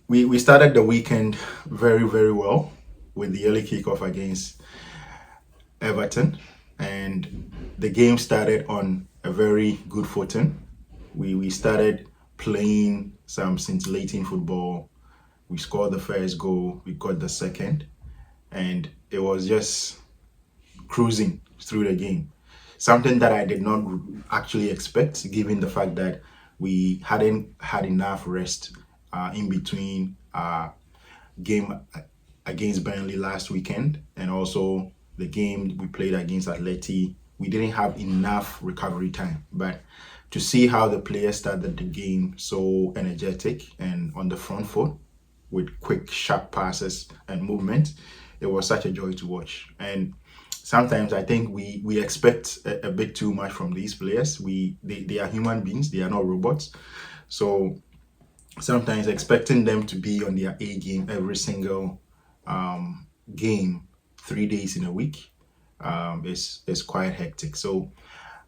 we started the weekend very, very well with the early kickoff against Everton, and the game started on a very good footing. We started playing some scintillating football. We scored the first goal, we got the second, and it was just cruising through the game. Something that I did not actually expect, given the fact that we hadn't had enough rest in between game against Burnley last weekend, and also the game we played against Atleti. We didn't have enough recovery time, but to see how the players started the game so energetic and on the front foot with quick, sharp passes and movement, it was such a joy to watch. And sometimes I think we expect a bit too much from these players. They are human beings, they are not robots. So sometimes expecting them to be on their A game every single game 3 days in a week is quite hectic. So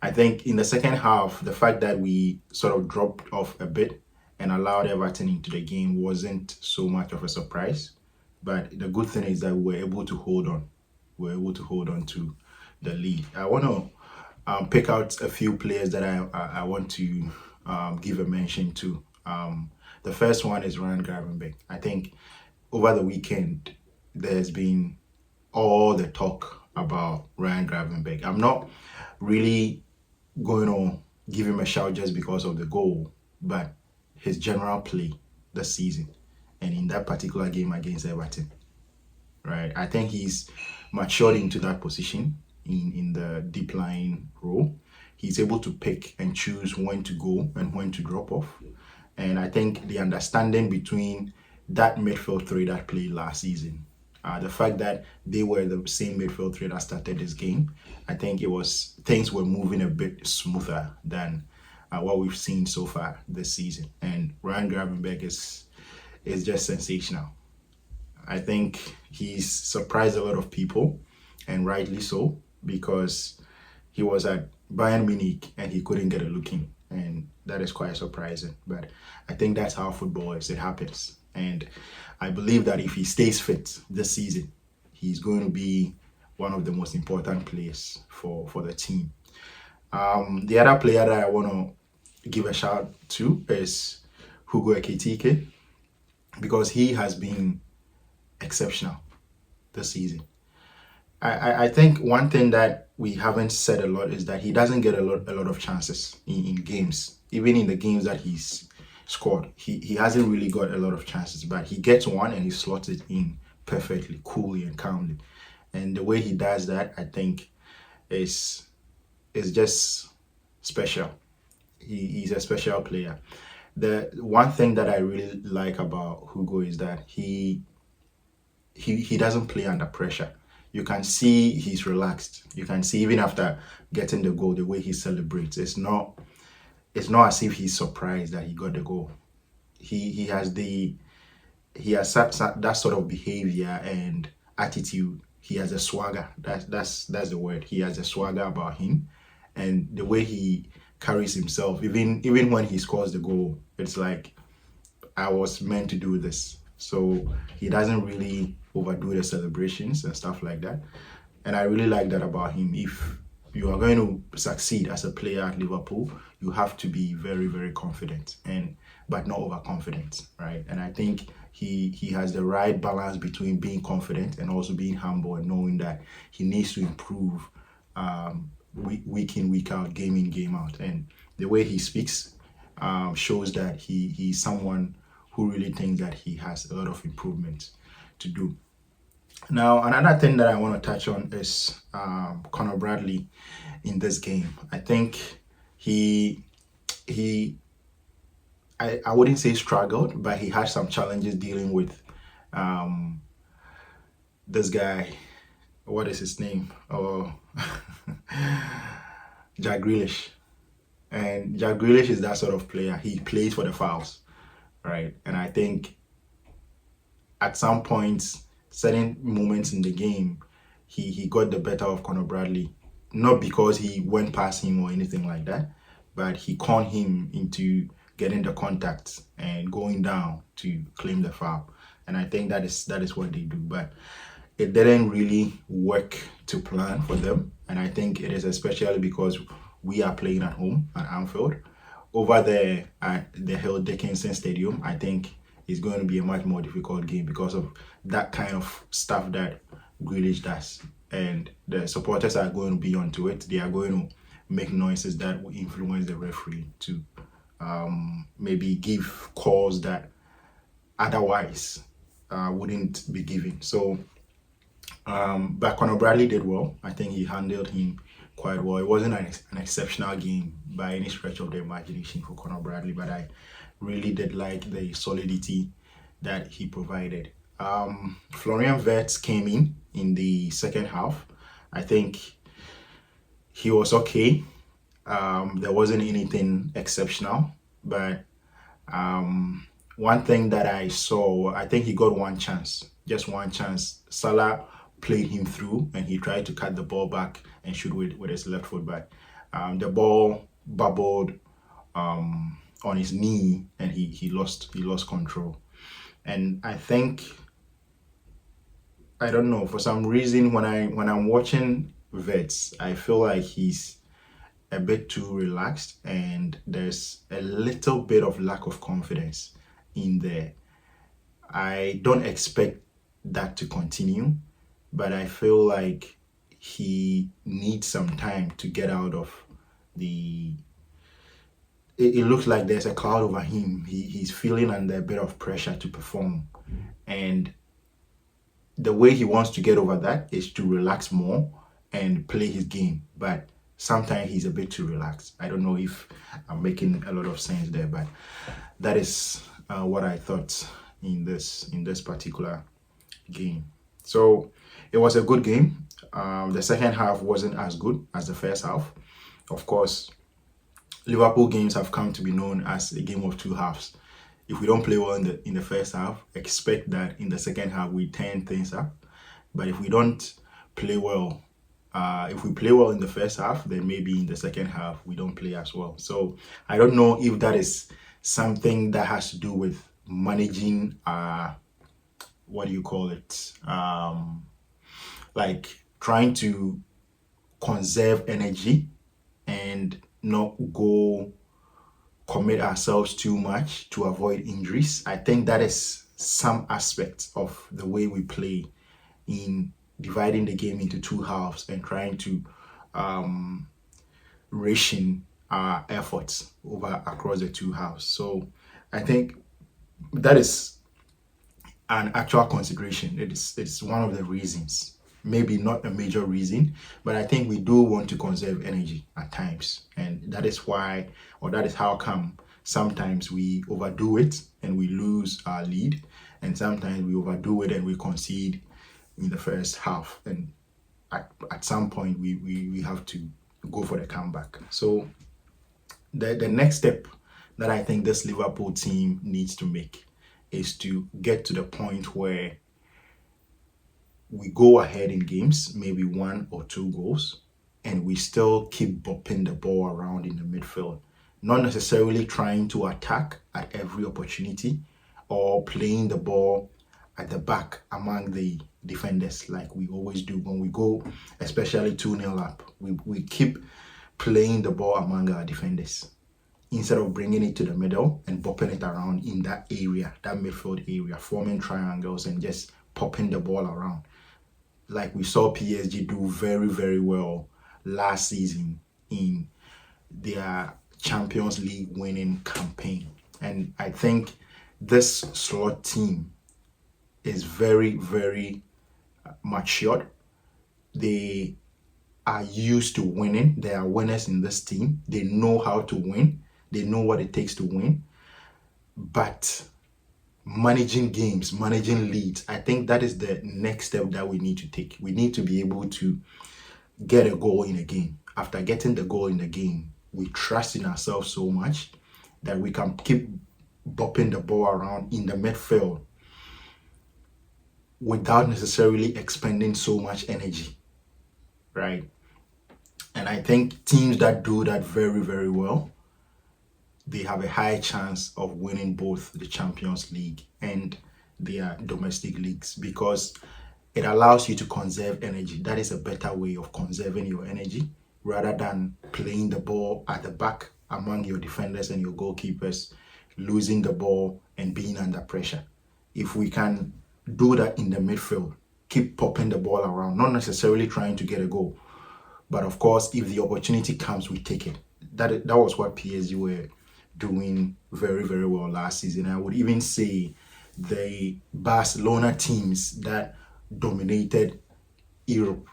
I think in the second half, the fact that we sort of dropped off a bit and allowed Everton into the game wasn't so much of a surprise. But the good thing is that we were able to hold on. We were able to hold on to the lead. I want to pick out a few players that I want to give a mention to. The first one is Ryan Gravenberch. I think over the weekend there's been all the talk about Ryan Gravenberch. I'm not really going to give him a shout just because of the goal, but his general play this season and in that particular game against Everton, right? I think he's matured into that position in the deep line role. He's able to pick and choose when to go and when to drop off. And I think the understanding between that midfield three that played last season, the fact that they were the same midfield three that started this game, I think it was things were moving a bit smoother than what we've seen so far this season. And Ryan Gravenberch is just sensational. I think he's surprised a lot of people, and rightly so, because he was at Bayern Munich and he couldn't get a look in, and that is quite surprising. But I think that's how football is. It happens, and I believe that if he stays fit this season, he's going to be one of the most important players for the team. The other player that I want to give a shout to is Hugo Ekitike, because he has been exceptional this season. I think one thing that we haven't said a lot is that he doesn't get a lot of chances in games. Even in the games that he's scored, he hasn't really got a lot of chances, but he gets one and he slots it in perfectly, coolly and calmly. And the way he does that, I think, is just special. He's a special player. The one thing that I really like about Hugo is that he doesn't play under pressure. You can see he's relaxed. You can see even after getting the goal, the way he celebrates. It's not as if he's surprised that he got the goal. He has that sort of behavior and attitude. He has a swagger. That's the word. He has a swagger about him, and the way he carries himself. Even when he scores the goal, it's like I was meant to do this. So he doesn't really overdo the celebrations and stuff like that. And I really like that about him. If you are going to succeed as a player at Liverpool, you have to be very, very confident but not overconfident, right? And I think he has the right balance between being confident and also being humble and knowing that he needs to improve week in, week out, game in, game out. And the way he speaks shows that he's someone who really thinks that he has a lot of improvement to do. Now, another thing that I want to touch on is Conor Bradley in this game. I think I wouldn't say struggled, but he had some challenges dealing with this guy. What is his name? Oh, Jack Grealish. And Jack Grealish is that sort of player. He plays for the fouls, right? And I think at some points, certain moments in the game, he got the better of Conor Bradley. Not because he went past him or anything like that, but he conned him into getting the contact and going down to claim the foul. And I think that is what they do. But it didn't really work to plan for them. And I think it is especially because we are playing at home at Anfield. Over there at the Hill Dickinson Stadium, I think it's going to be a much more difficult game because of that kind of stuff that Grealish does. And the supporters are going to be onto it. They are going to make noises that will influence the referee to maybe give calls that otherwise wouldn't be given. So, but Conor Bradley did well. I think he handled him quite well. It wasn't an exceptional game by any stretch of the imagination for Conor Bradley, but I really did like the solidity that he provided. Florian Wirtz came in the second half. I think he was okay. There wasn't anything exceptional, but one thing that I saw, I think he got one chance, just one chance. Salah played him through and he tried to cut the ball back and shoot with his left foot, but the ball bubbled on his knee and he lost control. And I think, I don't know, for some reason when I'm watching Vets, I feel like he's a bit too relaxed and there's a little bit of lack of confidence in there. I don't expect that to continue, but I feel like he needs some time to get out of the. It looks like there's a cloud over him. He's feeling under a bit of pressure to perform, and the way he wants to get over that is to relax more and play his game. But sometimes he's a bit too relaxed. I don't know if I'm making a lot of sense there, but that is what I thought in this particular game. So it was a good game. The second half wasn't as good as the first half. Of course, Liverpool games have come to be known as a game of two halves. If we don't play well in the first half, expect that in the second half we turn things up. But if we don't play well, if we play well in the first half, then maybe in the second half we don't play as well. So I don't know if that is something that has to do with managing what do you call it? Like trying to conserve energy and not go commit ourselves too much to avoid injuries. I think that is some aspect of the way we play in dividing the game into two halves and trying to ration our efforts over across the two halves. So I think that is an actual consideration. It's one of the reasons. Maybe not a major reason, but I think we do want to conserve energy at times. And that is why, or that is how come sometimes we overdo it and we lose our lead. And sometimes we overdo it and we concede in the first half. And at some point, we have to go for the comeback. So the next step that I think this Liverpool team needs to make is to get to the point where we go ahead in games, maybe 1 or 2 goals, and we still keep bopping the ball around in the midfield. Not necessarily trying to attack at every opportunity or playing the ball at the back among the defenders like we always do when we go, especially 2-0 up. We keep playing the ball among our defenders instead of bringing it to the middle and bopping it around in that area, that midfield area, forming triangles and just popping the ball around. Like we saw PSG do very, very well last season in their Champions League winning campaign. And I think this slot team is very, very matured. They are used to winning. They are winners in this team. They know how to win. They know what it takes to win. But managing games, managing leads, I think that is the next step that we need to take. We need to be able to get a goal in a game. After getting the goal in the game, we trust in ourselves so much that we can keep bopping the ball around in the midfield without necessarily expending so much energy, right? And I think teams that do that very, very well, they have a high chance of winning both the Champions League and their domestic leagues, because it allows you to conserve energy. That is a better way of conserving your energy rather than playing the ball at the back among your defenders and your goalkeepers, losing the ball and being under pressure. If we can do that in the midfield, keep popping the ball around, not necessarily trying to get a goal, but of course, if the opportunity comes, we take it. That was what PSG were doing very, very well last season. I would even say the Barcelona teams that dominated Europe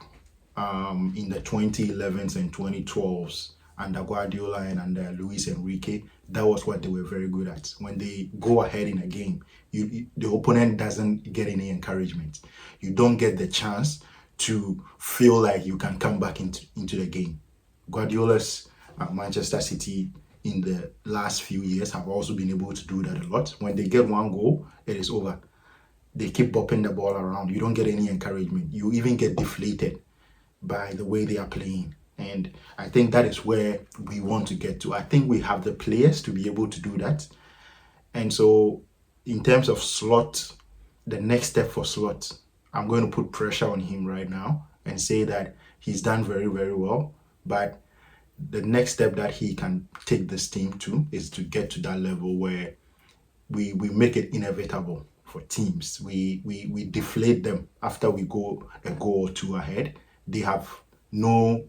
in the 2011s and 2012s under Guardiola and under Luis Enrique, that was what they were very good at. When they go ahead in a game, the opponent doesn't get any encouragement. You don't get the chance to feel like you can come back into the game. Guardiola's Manchester City in the last few years have also been able to do that a lot. When they get one goal, it is over. They keep bopping the ball around. You don't get any encouragement. You even get deflated by the way they are playing. And I think that is where we want to get to. I think we have the players to be able to do that. And so, in terms of Slot, the next step for Slot, I'm going to put pressure on him right now and say that he's done very, very well. But the next step that he can take this team to is to get to that level where we make it inevitable for teams. We deflate them after we go a goal or two ahead. They have no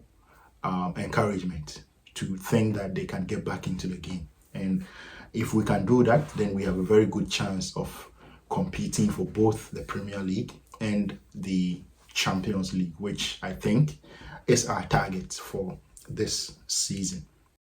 encouragement to think that they can get back into the game. And if we can do that, then we have a very good chance of competing for both the Premier League and the Champions League, which I think is our target for this season.